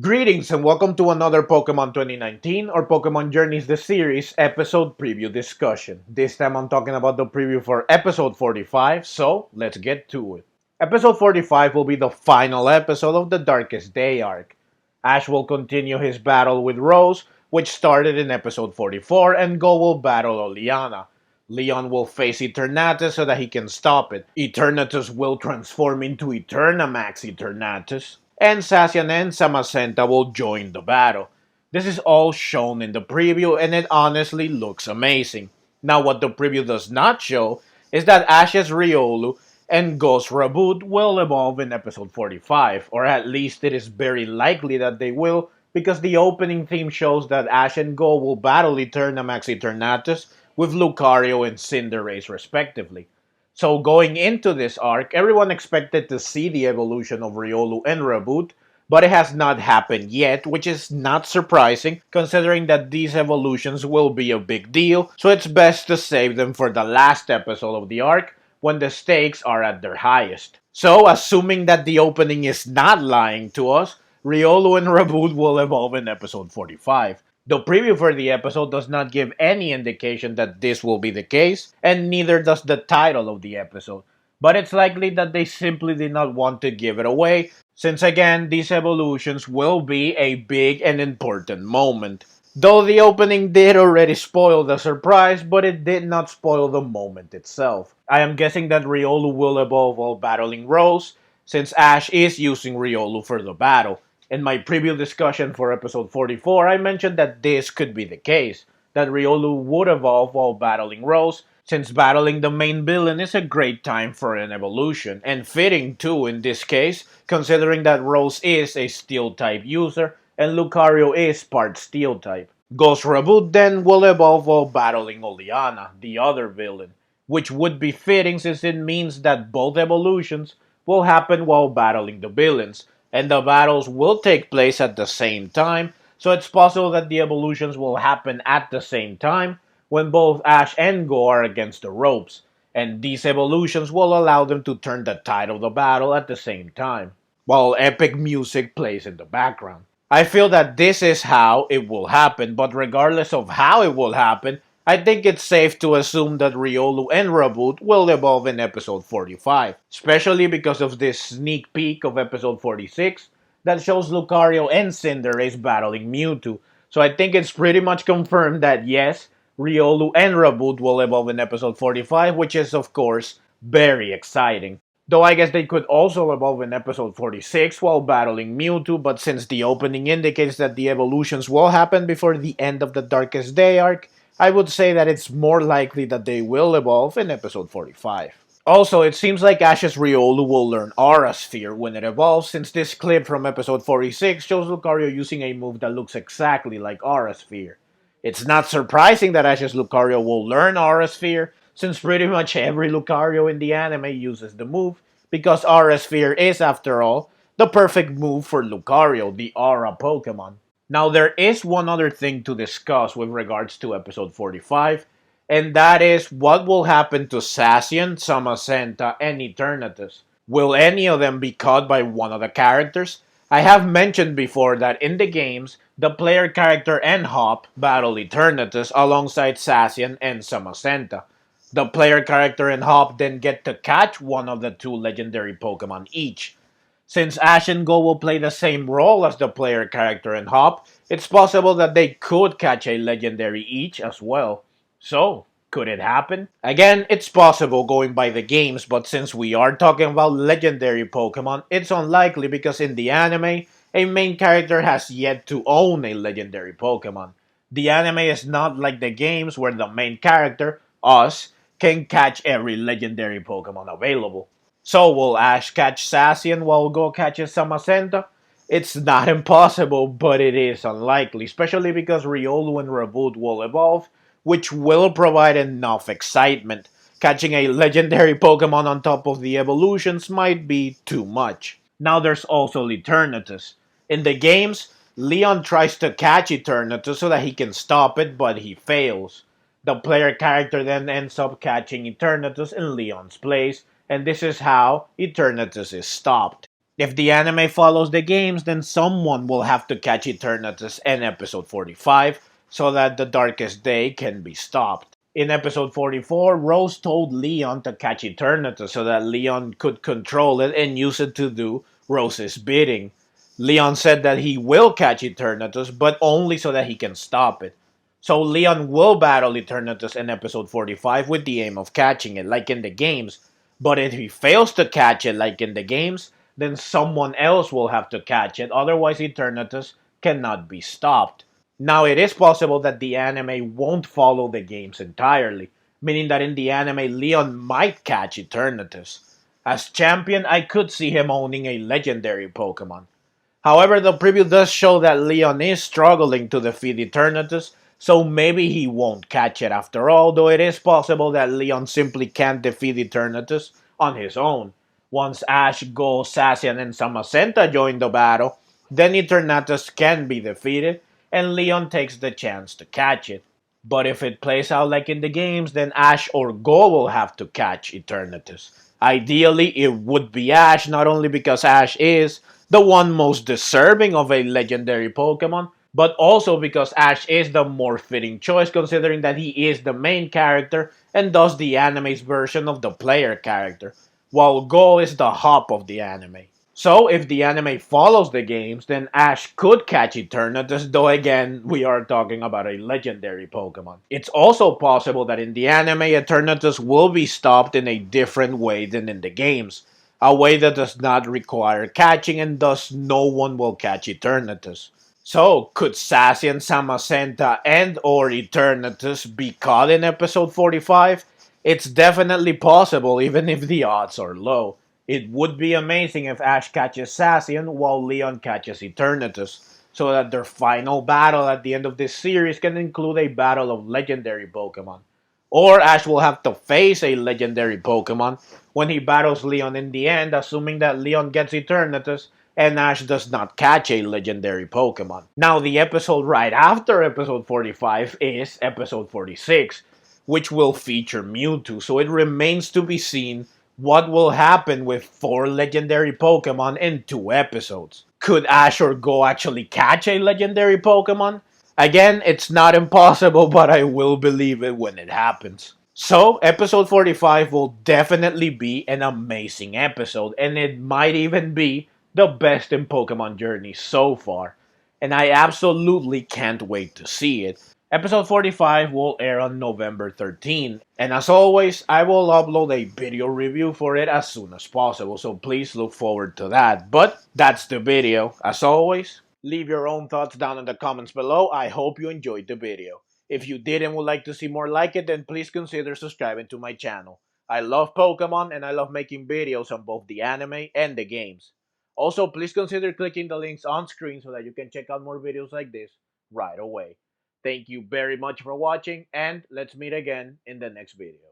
Greetings and welcome to another Pokemon 2019 or Pokemon Journeys the Series episode preview discussion. This time I'm talking about the preview for episode 45, so let's get to it. Episode 45 will be the final episode of the Darkest Day arc. Ash will continue his battle with Rose, which started in episode 44, and Go will battle Oleana. Leon will face Eternatus so that he can stop it. Eternatus will transform into Eternamax Eternatus, and Zacian and Zamazenta will join the battle. This is all shown in the preview and it honestly looks amazing. Now what the preview does not show is that Ash's Riolu and Go's Raboot will evolve in episode 45, or at least it is very likely that they will, because the opening theme shows that Ash and Go will battle Eternamax Eternatus with Lucario and Cinderace respectively. So going into this arc, everyone expected to see the evolution of Riolu and Raboot, but it has not happened yet, which is not surprising considering that these evolutions will be a big deal, so it's best to save them for the last episode of the arc when the stakes are at their highest. So assuming that the opening is not lying to us, Riolu and Raboot will evolve in episode 45. The preview for the episode does not give any indication that this will be the case, and neither does the title of the episode. But it's likely that they simply did not want to give it away, since again, these evolutions will be a big and important moment. Though the opening did already spoil the surprise, but it did not spoil the moment itself. I am guessing that Riolu will evolve while battling Rose, since Ash is using Riolu for the battle. In my preview discussion for episode 44, I mentioned that this could be the case, that Riolu would evolve while battling Rose, since battling the main villain is a great time for an evolution, and fitting too in this case, considering that Rose is a Steel-type user, and Lucario is part Steel-type. Ghost Raboot then will evolve while battling Oleana, the other villain, which would be fitting since it means that both evolutions will happen while battling the villains, and the battles will take place at the same time, so it's possible that the evolutions will happen at the same time when both Ash and Go are against the ropes, and these evolutions will allow them to turn the tide of the battle at the same time, while epic music plays in the background. I feel that this is how it will happen, but regardless of how it will happen, I think it's safe to assume that Riolu and Raboot will evolve in episode 45, especially because of this sneak peek of episode 46 that shows Lucario and Cinderace battling Mewtwo. So I think it's pretty much confirmed that yes, Riolu and Raboot will evolve in episode 45, which is of course very exciting. Though I guess they could also evolve in episode 46 while battling Mewtwo, but since the opening indicates that the evolutions will happen before the end of the Darkest Day arc, I would say that it's more likely that they will evolve in episode 45. Also, it seems like Ash's Riolu will learn Aura Sphere when it evolves, since this clip from episode 46 shows Lucario using a move that looks exactly like Aura Sphere. It's not surprising that Ash's Lucario will learn Aura Sphere, since pretty much every Lucario in the anime uses the move, because Aura Sphere is, after all, the perfect move for Lucario, the Aura Pokemon. Now, there is one other thing to discuss with regards to episode 45, and that is what will happen to Zacian, Zamazenta, and Eternatus. Will any of them be caught by one of the characters? I have mentioned before that in the games, the player character and Hop battle Eternatus alongside Zacian and Zamazenta. The player character and Hop then get to catch one of the two legendary Pokemon each. Since Ash and Go will play the same role as the player character and Hop, it's possible that they could catch a legendary each as well. So, could it happen? Again, it's possible going by the games, but since we are talking about legendary Pokemon, it's unlikely because in the anime, a main character has yet to own a legendary Pokemon. The anime is not like the games where the main character, us, can catch every legendary Pokemon available. So will Ash catch Zacian while Go catches Zamazenta? It's not impossible, but it is unlikely, especially because Riolu and Raboot will evolve, which will provide enough excitement. Catching a legendary Pokemon on top of the evolutions might be too much. Now there's also Eternatus. In the games, Leon tries to catch Eternatus so that he can stop it, but he fails. The player character then ends up catching Eternatus in Leon's place, and this is how Eternatus is stopped. If the anime follows the games, then someone will have to catch Eternatus in episode 45 so that the darkest day can be stopped. In episode 44, Rose told Leon to catch Eternatus so that Leon could control it and use it to do Rose's bidding. Leon said that he will catch Eternatus, but only so that he can stop it. So Leon will battle Eternatus in episode 45 with the aim of catching it, like in the games. But if he fails to catch it, like in the games, then someone else will have to catch it, otherwise Eternatus cannot be stopped. Now, it is possible that the anime won't follow the games entirely, meaning that in the anime, Leon might catch Eternatus. As champion, I could see him owning a legendary Pokemon. However, the preview does show that Leon is struggling to defeat Eternatus, so maybe he won't catch it after all, though it is possible that Leon simply can't defeat Eternatus on his own. Once Ash, Go, Zacian, and Zamazenta join the battle, then Eternatus can be defeated, and Leon takes the chance to catch it. But if it plays out like in the games, then Ash or Go will have to catch Eternatus. Ideally, it would be Ash, not only because Ash is the one most deserving of a legendary Pokemon, but also because Ash is the more fitting choice considering that he is the main character and thus the anime's version of the player character, while Go is the hop of the anime. So, if the anime follows the games, then Ash could catch Eternatus, though again, we are talking about a legendary Pokemon. It's also possible that in the anime, Eternatus will be stopped in a different way than in the games. A way that does not require catching and thus no one will catch Eternatus. So, could Zacian, Zamazenta, and or Eternatus be caught in episode 45? It's definitely possible even if the odds are low. It would be amazing if Ash catches Zacian while Leon catches Eternatus, so that their final battle at the end of this series can include a battle of legendary Pokemon. Or Ash will have to face a legendary Pokemon when he battles Leon in the end, assuming that Leon gets Eternatus and Ash does not catch a legendary Pokemon. Now, the episode right after episode 45 is episode 46, which will feature Mewtwo, so it remains to be seen what will happen with 4 legendary Pokemon in 2 episodes. Could Ash or Go actually catch a legendary Pokemon? Again, it's not impossible, but I will believe it when it happens. So, episode 45 will definitely be an amazing episode, and it might even be the best in Pokemon Journey so far. And I absolutely can't wait to see it. Episode 45 will air on November 13th, and as always, I will upload a video review for it as soon as possible, so please look forward to that. But that's the video. As always, leave your own thoughts down in the comments below. I hope you enjoyed the video. If you did and would like to see more like it, then please consider subscribing to my channel. I love Pokemon and I love making videos on both the anime and the games. Also, please consider clicking the links on screen so that you can check out more videos like this right away. Thank you very much for watching, and let's meet again in the next video.